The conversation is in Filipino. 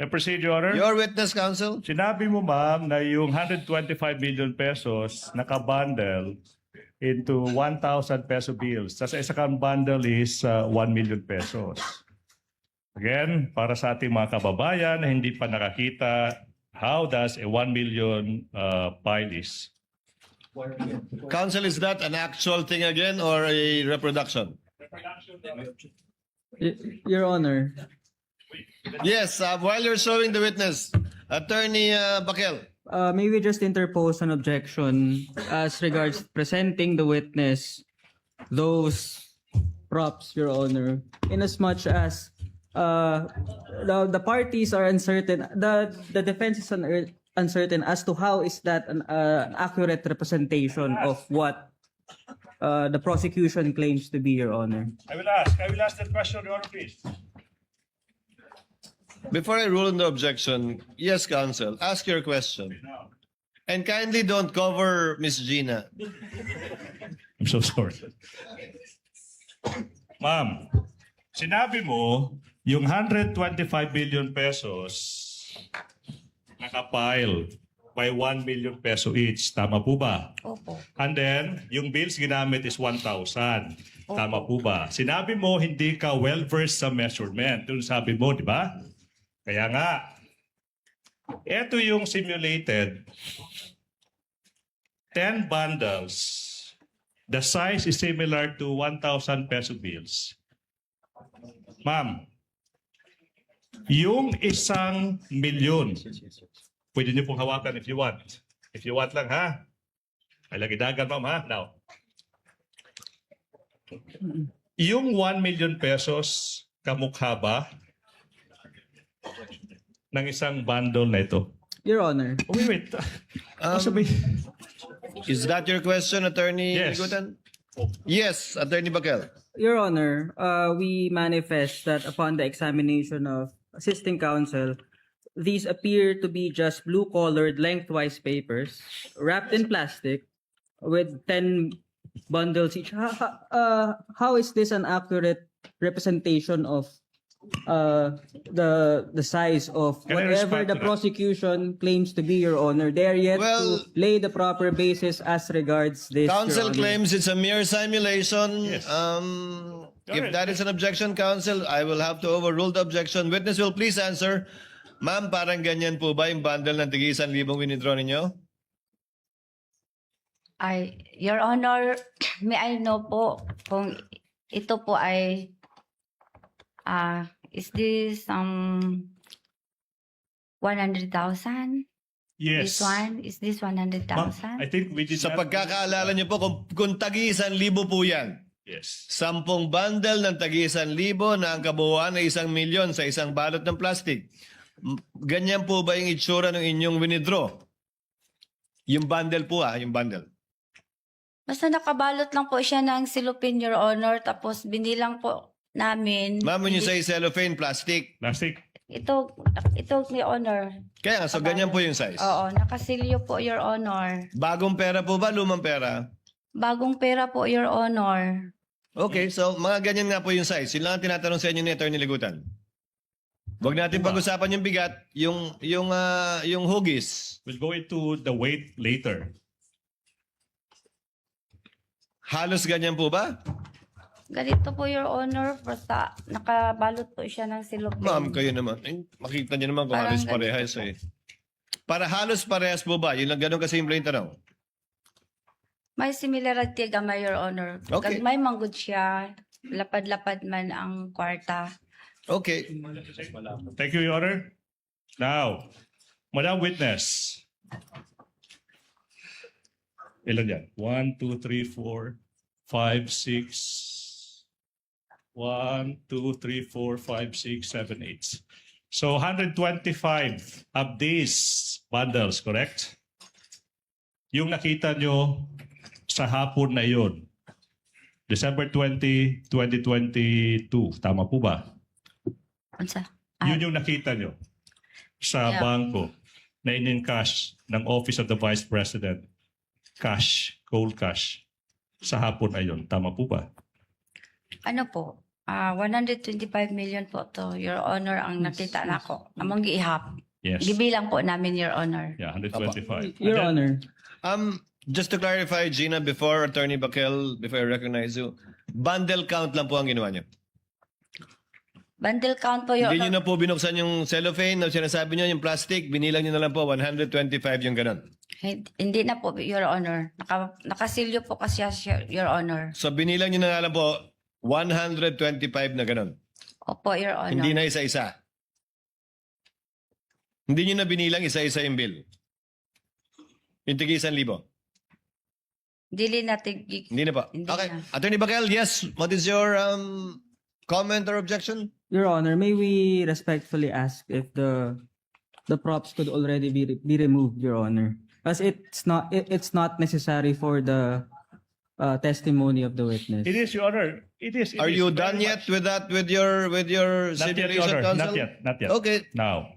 Proceed, Your Honor. Your witness, counsel. Sinabi mo, ma'am, na yung 125 million pesos nakabundle into 1,000 peso bills. Tapos isa kang bundle is 1 million pesos. Again, para sa ating mga kababayan na hindi pa nakakita, how does a 1 million pile is? Counsel, is that an actual thing again or a reproduction? Your Honor, Yes, while you're showing the witness, Attorney Bakel. may we just interpose an objection as regards presenting the witness those props, Your Honor, in as much as the parties are uncertain, the defense is uncertain as to how is that an accurate representation of what the prosecution claims to be, Your Honor. I will ask that question, Your Honor, please. Before I rule on the objection, yes, counsel, ask your question. And kindly don't cover Miss Gina. I'm so sorry. Ma'am, sinabi mo yung 125 billion pesos nakapile by 1 million peso each. Tama po ba? Opo. And then, yung bills ginamit is 1,000. Tama po ba? Sinabi mo hindi ka well-versed sa measurement. Yung sabi mo, di ba? Kaya nga, ito yung simulated 10 bundles. The size is similar to 1,000 peso bills. Ma'am, yung 1 milyon, pwede niyo pong hawakan if you want. If you want lang, ha? Ay, lagi dagan, ma'am, ha? Now, yung 1 million pesos, kamukha ba ng isang bundle na ito? Your Honor, Oh, wait. Sabi, Is that your question, Attorney Yes. Ligutan? Yes, Attorney Bakel. Your Honor, we manifest that upon the examination of assisting counsel, these appear to be just blue-colored lengthwise papers wrapped in plastic with 10 bundles each. How is this an accurate representation of the size of Can I whatever respond the to that? prosecution claims to be, Your Honor? They are yet Well- to lay the proper basis as regards this, Your Counsel Honor. claims it's a mere simulation. Yes. If Alright. that is an objection, counsel, I will have to overrule the objection. Witness will please answer. Ma'am, parang ganyan po ba yung bundle ng tigi 1,000 withdraw ninyo? Your Honor, may I know po kung ito po ay is this 100,000? yes. This one? Is this Ma'am, 100,000? I think we did Sa not- pagkakaalala niyo po, kung tagi 1,000 po yan, Yes. 10 bundle ng tagi 1,000 na ang kabuuan ay 1 milyon sa isang balot ng plastic. Ganyan po ba yung itsura ng inyong withdraw? Yung bundle po yung bundle. Basta nakabalot lang po siya ng silupin, Your Honor, tapos binilang po namin. Ma'am, when you say cellophane, plastic. Plastic. Ito, Your Honor. Kaya nga, so ganyan po yung size. Oo, nakasilyo po, Your Honor. Bagong pera po ba, lumang pera? Bagong pera po, Your Honor. Okay, so mga ganyan nga po yung size. Yun lang ang tinatanong sa inyo ni Attorney Ligutan. Huwag natin pag-usapan yung bigat, yung hugis. We'll go into the weight later. Halos ganyan po ba? Ganito po, Your Honor, basta nakabalot po siya ng silupin. Ma'am, kayo naman. Eh, makita niyo naman kung Parang halos parehas eh. Para halos parehas po ba? Yun lang ganun kasimple yung tanong. May similarity gamay, Your Honor. Okay. Kag may manggod siya, lapad-lapad man ang kwarta. Okay. Thank you, Your Honor. Now, Madam Witness. Ilan yan? 1, 2, 3, 4, 5, 6. 1, 2, 3, 4, 5, 6, 7, 8. So 125 of these bundles, correct? Yung nakita nyo sa hapon na yun, December 20, 2022, tama po ba? Unsa? Yun yung nakita nyo sa Yeah. bangko na in-encash ng Office of the Vice President. Cash, cold cash, sa hapon na yun. Tama po ba? Ano po? 125 million po to, Your Honor, ang nakita nako. Among giihap. Yes. Gibilang po namin, Your Honor. Yeah, 125. Your And then- Honor. Just to clarify, Gina, before Attorney Bakel, before I recognize you, bundle count lang po ang ginawa niyo. Bundle count po, Your Hindi Honor. niyo na po binuksan yung cellophane na sinasabi niyo, yung plastic, binilang niyo na lang po, 125 yung ganun. Hindi na po, Your Honor. Nakasilyo po kasi siya, Your Honor. So binilang niyo na lang po, 125 na ganun. Opo, Your Honor. Hindi na isa-isa. Hindi niyo na binilang isa-isa yung bill. Yung tigi 1,000. Dili na tigig. Hindi na po. Hindi Okay. na. Attorney Bakel, yes. What is your comment or objection? Your Honor, may we respectfully ask if the props could already be removed, Your Honor, as it's not necessary for the testimony of the witness. It is, Your Honor. It is. Are is you very done yet much. with that, with your Not yet, Your simulation Honor. counsel? Not yet. Not yet. Okay. Now,